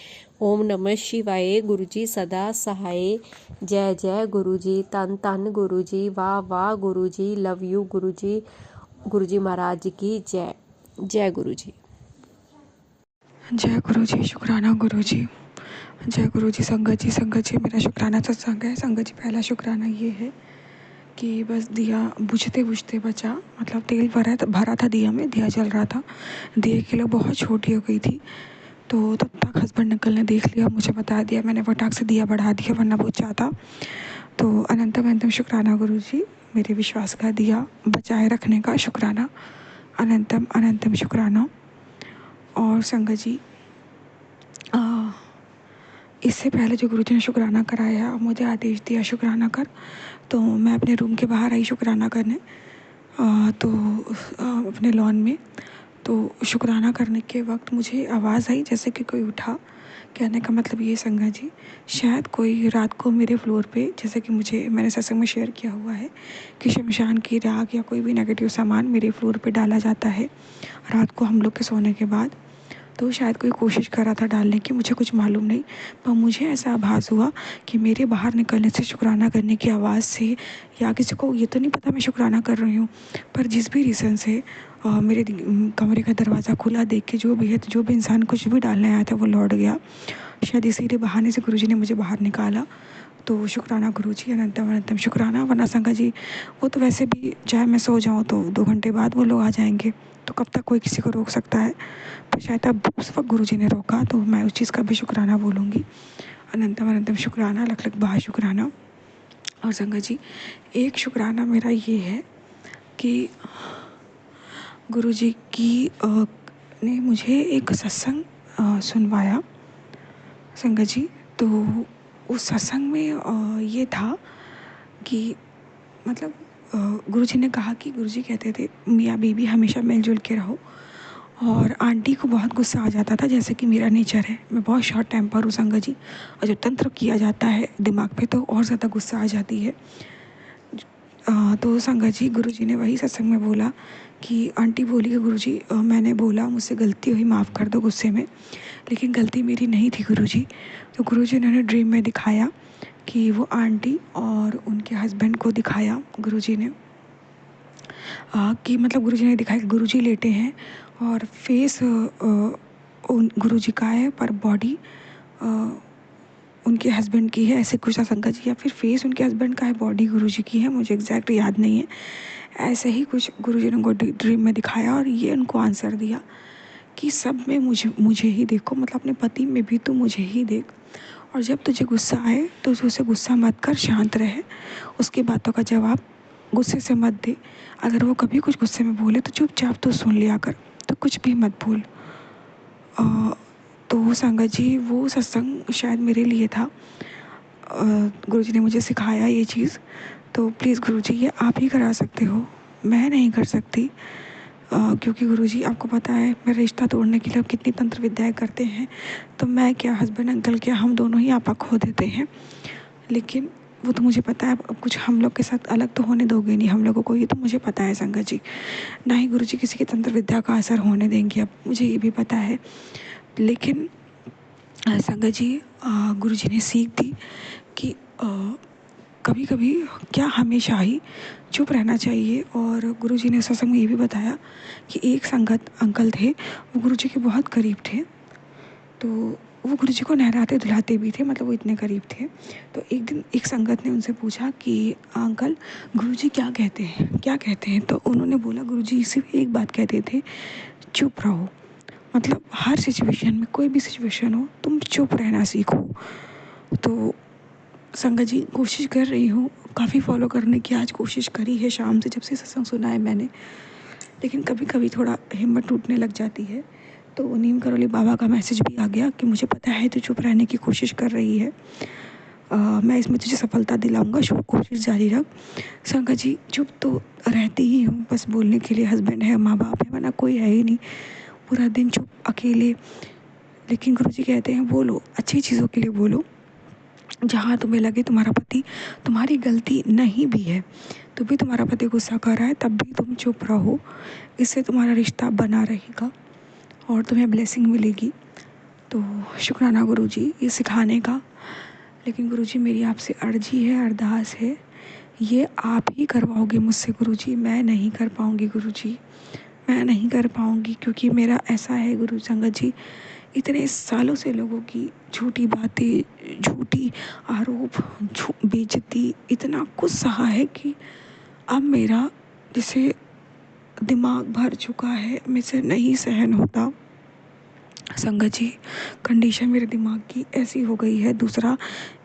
ओम नमः शिवाय, गुरुजी सदा सहाय। जय जय गुरुजी, तन तन गुरुजी, वाह वाह गुरुजी, लव यू गुरुजी। गुरुजी महाराज की जय। जय गुरुजी। जय गुरुजी, शुक्राना गुरुजी। जय गुरुजी। संगत जी मेरा शुक्राना सत्संग है। संगत जी पहला शुक्राना ये है कि बस दिया बुझते बुझते बचा, मतलब तेल भरा था दिया में, दिया जल रहा था, दिए की लौ बहुत छोटी हो गई थी। तो तब तक हस्बैंड अंकल ने देख लिया, मुझे बता दिया, मैंने फटाक से दिया बढ़ा दिया वरना बुझ जाता। तो अनंतम अनंतम शुक्राना गुरुजी, मेरे विश्वास का दिया बचाए रखने का शुक्राना, अनंतम अनंतम शुक्राना। और संगत जी इससे पहले जो गुरुजी ने शुक्राना कराया, मुझे आदेश दिया शुक्राना कर, तो मैं अपने रूम के बाहर आई शुक्राना करने, तो अपने लॉन में। तो शुक्राना करने के वक्त मुझे आवाज़ आई जैसे कि कोई उठा। कहने का मतलब ये संगत जी, शायद कोई रात को मेरे फ्लोर पे, जैसे कि मैंने सत्संग में शेयर किया हुआ है कि शमशान की राख या कोई भी नेगेटिव सामान मेरे फ्लोर पे डाला जाता है रात को हम लोग के सोने के बाद। तो शायद कोई कोशिश कर रहा था डालने की, मुझे कुछ मालूम नहीं, पर मुझे ऐसा आभास हुआ कि मेरे बाहर निकलने से शुक्राना करने की आवाज़ से, या किसी को ये तो नहीं पता मैं शुक्राना कर रही हूँ, पर जिस भी रीज़न से मेरे कमरे का दरवाज़ा खुला देख के जो भी इंसान कुछ भी डालने आया था वो लौट गया। शायद इसी बहाने से गुरुजी ने मुझे बाहर निकाला। तो शुक्राना गुरुजी, अनंतम अनंतम शुक्राना। वरना संगत जी वो तो वैसे भी, चाहे मैं सो जाऊँ तो 2 घंटे बाद वो लोग आ जाएंगे, तो कब तक कोई किसी को रोक सकता है। पर शायद अब उस वक्त गुरुजी ने रोका, तो मैं उस चीज़ का भी शुक्राना बोलूँगी। अनंतम अनंतम शुक्राना, लख लख बाहर शुक्राना। और संगत जी एक शुक्राना मेरा ये है कि गुरुजी की ने मुझे एक सत्संग सुनवाया संगत जी। तो उस सत्संग में ये था कि मतलब गुरुजी ने कहा कि गुरुजी कहते थे मियाँ बीवी हमेशा मिलजुल के रहो। और आंटी को बहुत गुस्सा आ जाता था, जैसे कि मेरा नेचर है, मैं बहुत शॉर्ट टेम्पर हूँ संगत जी। और जब तंत्र किया जाता है दिमाग पे तो और ज़्यादा गुस्सा आ जाती है। तो संगत जी गुरुजी ने वही सत्संग में बोला कि आंटी बोली कि गुरुजी मैंने बोला मुझसे गलती हुई, माफ़ कर दो गुस्से में, लेकिन गलती मेरी नहीं थी गुरुजी। तो गुरुजी ने उन्हें ड्रीम में दिखाया कि वो आंटी और उनके हस्बैंड को दिखाया गुरुजी ने कि मतलब गुरुजी ने दिखाया कि गुरुजी लेटे हैं और फेस उन गुरुजी का है पर बॉडी उनके हस्बैंड की है, ऐसे कुछ था संगत जी। या फिर फेस उनके हस्बैंड का है, बॉडी गुरुजी की है, मुझे एग्जैक्ट याद नहीं है। ऐसे ही कुछ गुरुजी ने उनको ड्रीम में दिखाया और ये उनको आंसर दिया कि सब में मुझे ही देखो, मतलब अपने पति में भी तो मुझे ही देख। और जब तुझे गुस्सा आए तो उसे गुस्सा मत कर, शांत रहे, उसकी बातों का जवाब गुस्से से मत दे। अगर वो कभी कुछ गुस्से में बोले तो चुपचाप तो सुन लिया कर, तो कुछ भी मत बोल। तो संगत जी वो सत्संग शायद मेरे लिए था। गुरुजी ने मुझे सिखाया ये चीज़। तो प्लीज़ गुरुजी ये आप ही करा सकते हो, मैं नहीं कर सकती। क्योंकि गुरुजी आपको पता है मेरा रिश्ता तोड़ने के लिए आप कितनी तंत्र विद्याएं करते हैं। तो मैं क्या, हस्बैंड अंकल क्या, हम दोनों ही आपा खो देते हैं। लेकिन वो तो मुझे पता है, अब कुछ हम लोग के साथ अलग तो होने दोगे नहीं हम लोगों को, ये तो मुझे पता है संगत जी। ना ही गुरुजी किसी की तंत्र विद्या का असर होने देंगे, अब मुझे ये भी पता है। लेकिन संगत जी गुरुजी ने सीख दी कि कभी कभी क्या हमेशा ही चुप रहना चाहिए। और गुरुजी ने सत्संग में ये भी बताया कि एक संगत अंकल थे, वो गुरुजी के बहुत करीब थे। तो वो गुरुजी को नहलाते धुलाते भी थे, मतलब वो इतने करीब थे। तो एक दिन एक संगत ने उनसे पूछा कि अंकल गुरुजी क्या कहते हैं, क्या कहते हैं। तो उन्होंने बोला गुरुजी सिर्फ एक बात कहते थे, चुप रहो। मतलब हर सिचुएशन में, कोई भी सिचुएशन हो, तुम चुप रहना सीखो। तो संगत जी कोशिश कर रही हूँ काफ़ी फॉलो करने की, आज कोशिश करी है शाम से जब से सत्संग सुना है मैंने। लेकिन कभी कभी थोड़ा हिम्मत टूटने लग जाती है। तो नीम करौली बाबा का मैसेज भी आ गया कि मुझे पता है तो चुप रहने की कोशिश कर रही है, मैं इसमें तुझे सफलता दिलाऊंगा, कोशिश जारी रख। संगत जी चुप तो रहती ही हूँ, बस बोलने के लिए हस्बैंड है, माँ बाप है, वरना कोई है ही नहीं। पूरा दिन चुप अकेले। लेकिन गुरुजी कहते हैं बोलो, अच्छी चीज़ों के लिए बोलो। जहाँ तुम्हें लगे तुम्हारा पति, तुम्हारी गलती नहीं भी है तो भी तुम्हारा पति गुस्सा कर रहा है, तब भी तुम चुप रहो। इससे तुम्हारा रिश्ता बना रहेगा और तुम्हें ब्लेसिंग मिलेगी। तो शुक्राना गुरुजी ये सिखाने का। लेकिन गुरुजी मेरी आपसे अर्जी है, अरदास है, ये आप ही करवाओगे मुझसे गुरुजी, मैं नहीं कर पाऊँगी गुरुजी, मैं नहीं कर पाऊँगी। क्योंकि मेरा ऐसा है गुरु संगत जी, इतने सालों से लोगों की झूठी बातें, झूठी आरोप, बेइज्जती, इतना कुछ सहा है कि अब मेरा जैसे दिमाग भर चुका है, मुझसे नहीं सहन होता संगत जी। कंडीशन मेरे दिमाग की ऐसी हो गई है। दूसरा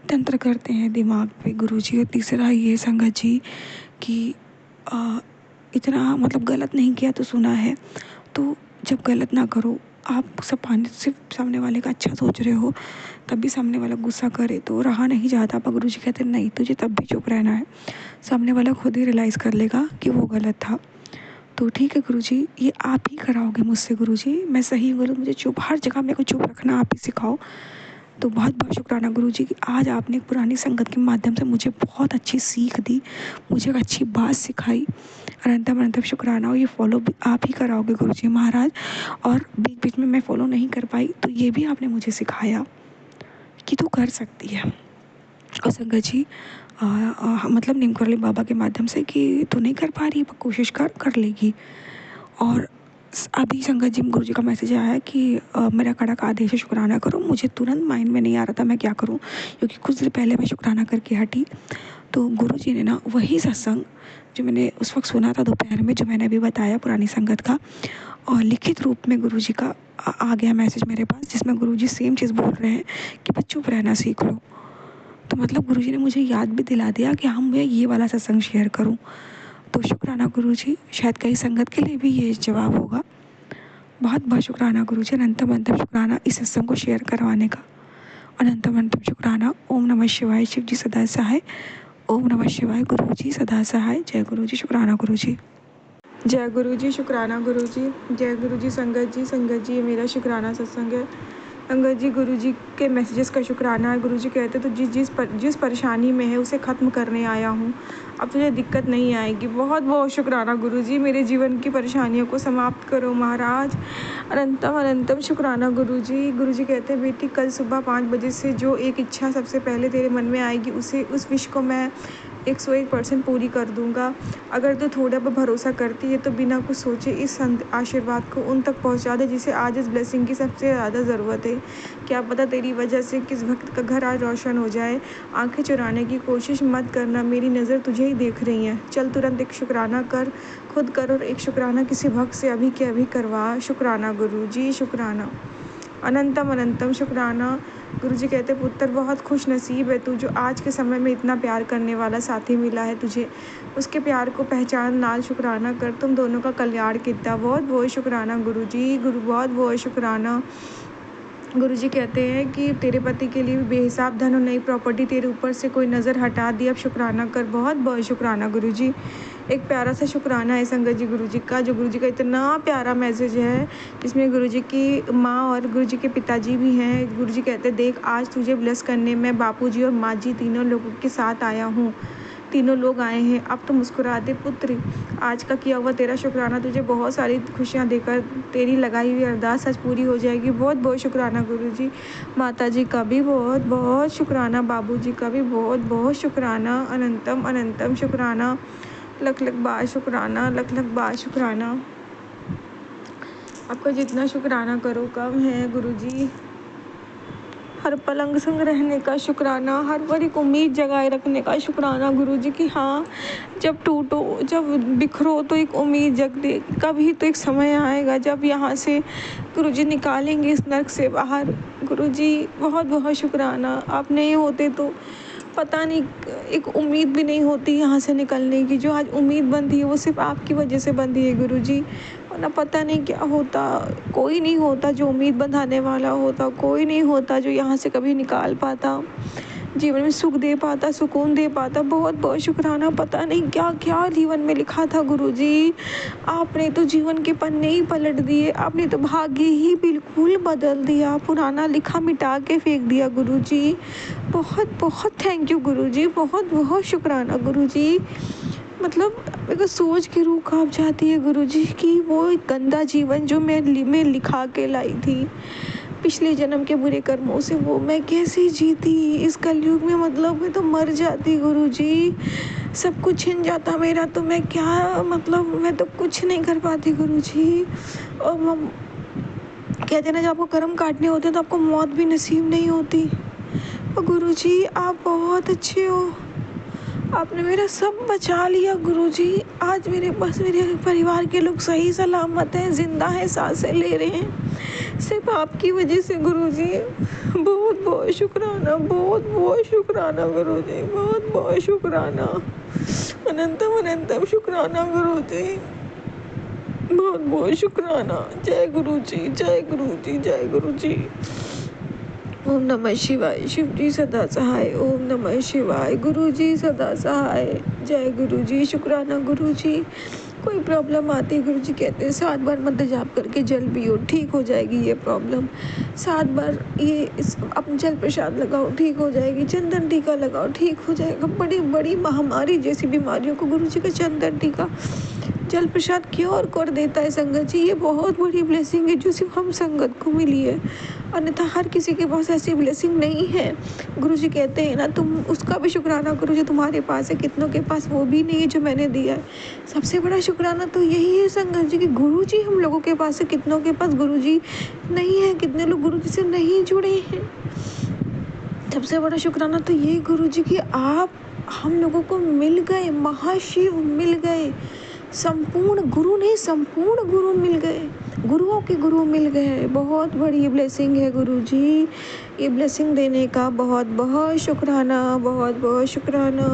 तंत्र करते हैं दिमाग पे गुरुजी, और तीसरा ये संगत जी कि इतना मतलब गलत नहीं किया तो सुना है, तो जब गलत ना करो, आप सब पाने सिर्फ सामने वाले का अच्छा सोच रहे हो, तब भी सामने वाला गुस्सा करे तो रहा नहीं जाता। पर गुरुजी कहते नहीं, तुझे तब भी चुप रहना है, सामने वाला खुद ही रियलाइज़ कर लेगा कि वो गलत था। तो ठीक है गुरुजी, ये आप ही कराओगे मुझसे गुरुजी, मैं सही गलत मुझे चुप, हर जगह मेरे को चुप रखना आप ही सिखाओ। तो बहुत बहुत शुक्राना गुरुजी कि आज आपने एक पुरानी संगत के माध्यम से मुझे बहुत अच्छी सीख दी, मुझे एक अच्छी बात सिखाई। अनंतम अनंतम शुक्राना। और ये फॉलो भी आप ही कराओगे गुरुजी महाराज। और बीच बीच में मैं फॉलो नहीं कर पाई तो ये भी आपने मुझे सिखाया कि तू कर सकती है। और संगत जी मतलब नीम करौली बाबा के माध्यम से कि तू नहीं कर पा रही, कोशिश कर लेगी। और अभी संगत जी गुरुजी का मैसेज आया कि मेरा कड़क आदेश है, शुक्राना करो। मुझे तुरंत माइंड में नहीं आ रहा था मैं क्या करूं, क्योंकि कुछ देर पहले मैं शुक्राना करके हटी। तो गुरुजी ने ना वही सत्संग जो मैंने उस वक्त सुना था दोपहर में, जो मैंने अभी बताया पुरानी संगत का, और लिखित रूप में गुरुजी का आ गया मैसेज मेरे पास, जिसमें गुरुजी सेम चीज़ बोल रहे हैं कि बस चुप रहना सीख लो। तो मतलब गुरुजी ने मुझे याद भी दिला दिया कि हम मैं ये वाला सत्संग शेयर करूं। तो शुक्राना गुरुजी, शायद कई संगत के लिए भी ये जवाब होगा। बहुत बहुत शुक्राना गुरुजी, अनंतम अनंतम शुक्राना इस सत्संग को शेयर करवाने का। अनंतम अनंतम शुक्राना। ओम नमः शिवाय। शिव जी सदा सहाय। ओम नमः शिवाय। गुरु जी सदा सहाय। जय गुरु जी। शुक्राना गुरु जी। जय गुरु जी। शुक्राना गुरु जी। जय गुरु जी। संगत जी, संगत जी, ये मेरा शुक्राना सत्संग है। संगत जी, गुरु जी के मैसेजेस का शुक्राना है। गुरु जी कहते तो जिस परेशानी में है उसे ख़त्म करने आया हूँ, अब तुझे दिक्कत नहीं आएगी। बहुत बहुत शुक्राना गुरु जी, मेरे जीवन की परेशानियों को समाप्त करो महाराज। अनंतम अनंतम शुक्राना गुरु जी। गुरु जी कहते हैं बेटी, कल सुबह 5 बजे से जो एक इच्छा सबसे पहले तेरे मन में आएगी उस विश को मैं 101% पूरी कर दूंगा। अगर तू थोड़ा बहुत भरोसा करती है तो बिना कुछ सोचे इस आशीर्वाद को उन तक पहुंचा दे जिसे आज इस ब्लेसिंग की सबसे ज़्यादा ज़रूरत है। क्या पता तेरी वजह से किस भक्त का घर आज रोशन हो जाए। आंखें चुराने की कोशिश मत करना, मेरी नज़र तुझे ही देख रही है। चल तुरंत एक शुक्राना कर, खुद कर, और एक शुक्राना किसी भक्त से अभी के अभी करवा। शुक्राना गुरु जी। शुक्राना। अनंतम अनंतम शुक्राना। गुरु जी कहते पुत्र, बहुत खुश नसीब है तू जो आज के समय में इतना प्यार करने वाला साथी मिला है तुझे। उसके प्यार को पहचान, लाल शुक्राना कर, तुम दोनों का कल्याण कितना। बहुत बहुत शुक्राना गुरु जी। गुरु बहुत बहुत शुक्राना। गुरु जी कहते हैं कि तेरे पति के लिए बेहिसाब धन और नई प्रॉपर्टी तेरे ऊपर से कोई नज़र हटा दी। अब शुक्राना कर। बहुत बहुत शुक्राना गुरु जी। एक प्यारा सा शुक्राना है संगत जी गुरु जी का, जो गुरु जी का इतना प्यारा मैसेज है जिसमें गुरु जी की माँ और गुरु जी के पिताजी भी हैं। गुरु जी कहते हैं देख, आज तुझे ब्लेस करने में बापू जी और माँ जी तीनों लोगों के साथ आया हूँ। तीनों लोग आए हैं। अब तो मुस्कुरा दे पुत्र, आज का किया हुआ तेरा शुक्राना तुझे बहुत सारी खुशियाँ देकर तेरी लगाई हुई अरदास आज पूरी हो जाएगी। बहुत बहुत शुक्राना गुरु जी। माता जी का भी बहुत बहुत शुक्राना, बाबू जी का भी बहुत बहुत शुक्राना। अनंतम अनंतम शुक्राना। लख लख बार शुक्राना, लख लख बार शुक्राना। आपका जितना शुक्राना करो कम है गुरु जी। हर पलंग संग रहने का शुक्राना, हर पर एक उम्मीद जगाए रखने का शुक्राना गुरु जी की। हाँ, जब टूटो, जब बिखरो तो एक उम्मीद जग दे। कभी तो एक समय आएगा जब यहाँ से गुरु जी निकालेंगे इस नर्क से बाहर। गुरु जी बहुत बहुत शुक्राना। आप नहीं होते तो पता नहीं, एक उम्मीद भी नहीं होती यहाँ से निकलने की। जो आज उम्मीद बंधी है वो सिर्फ आपकी वजह से बंधी है गुरु जी, वरना पता नहीं क्या होता। कोई नहीं होता जो उम्मीद बंधाने वाला होता, कोई नहीं होता जो यहाँ से कभी निकाल पाता, जीवन में सुख दे पाता, सुकून दे पाता। बहुत बहुत शुक्राना। पता नहीं क्या क्या जीवन में लिखा था गुरु जी, आपने तो जीवन के पन्ने ही पलट दिए। आपने तो भाग्य ही बिल्कुल बदल दिया, पुराना लिखा मिटा के फेंक दिया गुरु जी। बहुत बहुत थैंक यू गुरु जी। बहुत बहुत शुक्राना गुरु जी। मतलब मेरे को सोच के रूह कांप जाती है गुरु जी की वो गंदा जीवन जो मैं लिखा के लाई थी पिछले जन्म के बुरे कर्मों से, वो मैं कैसे जीती इस कलयुग में। मतलब मैं तो मर जाती गुरु जी, सब कुछ छिन जाता मेरा, तो मैं क्या, मतलब मैं तो कुछ नहीं कर पाती गुरु जी। और हम कहते हैं ना, जब आपको कर्म काटने होते हैं तो आपको मौत भी नसीब नहीं होती। और गुरु जी आप बहुत अच्छे हो, आपने मेरा सब बचा लिया गुरु जी। आज मेरे पास मेरे परिवार के लोग सही सलामत हैं, जिंदा हैं, सांसें ले रहे हैं, सिर्फ आपकी वजह से गुरु जी। बहुत बहुत शुक्राना, बहुत बहुत शुक्राना गुरु जी, बहुत बहुत शुक्राना। अनंतम अनंतम शुक्राना गुरु जी, बहुत बहुत शुक्राना। जय गुरु जी, जय गुरु जी, जय गुरु जी। ओम नमः शिवाय। शिव जी सदा सहाय। ओम नमः शिवाय। गुरु जी सदा सहाय। जय गुरु जी। शुक्राना गुरु जी। कोई प्रॉब्लम आती है गुरु जी कहते हैं 7 बार मंत्र जाप करके जल पियो, ठीक हो जाएगी ये प्रॉब्लम। 7 बार ये अपने जल प्रसाद लगाओ, ठीक हो जाएगी। चंदन टीका लगाओ, ठीक हो जाएगा। बड़ी बड़ी महामारी जैसी बीमारियों को गुरु जी का चंदन टीका, जल प्रसाद क्योर कर देता है संगत जी। ये बहुत बड़ी ब्लेसिंग है जो सिर्फ हम संगत को मिली है, अन्यथा हर किसी के पास ऐसी ब्लेसिंग नहीं है। गुरु जी कहते हैं ना, तुम उसका भी शुक्राना करो जो तुम्हारे पास है, कितनों के पास वो भी नहीं है जो मैंने दिया है। सबसे बड़ा शुक्राना तो यही है संगत जी कि गुरु जी हम लोगों के पास है, कितनों के पास गुरु जी नहीं है, कितने लोग गुरु जी से नहीं जुड़े हैं। सबसे बड़ा शुक्राना तो यही गुरु जी कि आप हम लोगों को मिल गए, महाशिव मिल गए, संपूर्ण गुरु नहीं, संपूर्ण गुरु मिल गए, गुरुओं के गुरु मिल गए। बहुत बड़ी ब्लेसिंग है गुरु जी, ये ब्लेसिंग देने का बहुत बहुत शुक्राना, बहुत बहुत शुक्राना।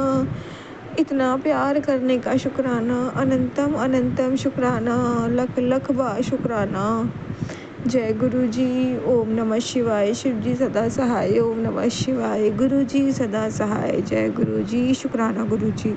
इतना प्यार करने का शुक्राना, अनंतम अनंतम शुक्राना, लख लख बार शुक्राना। जय गुरु जी। ओम नमः शिवाय। शिव जी सदा सहाय। ओम नमः शिवाय। गुरु जी सदा सहाय। जय गुरु जी। शुक्राना गुरु जी।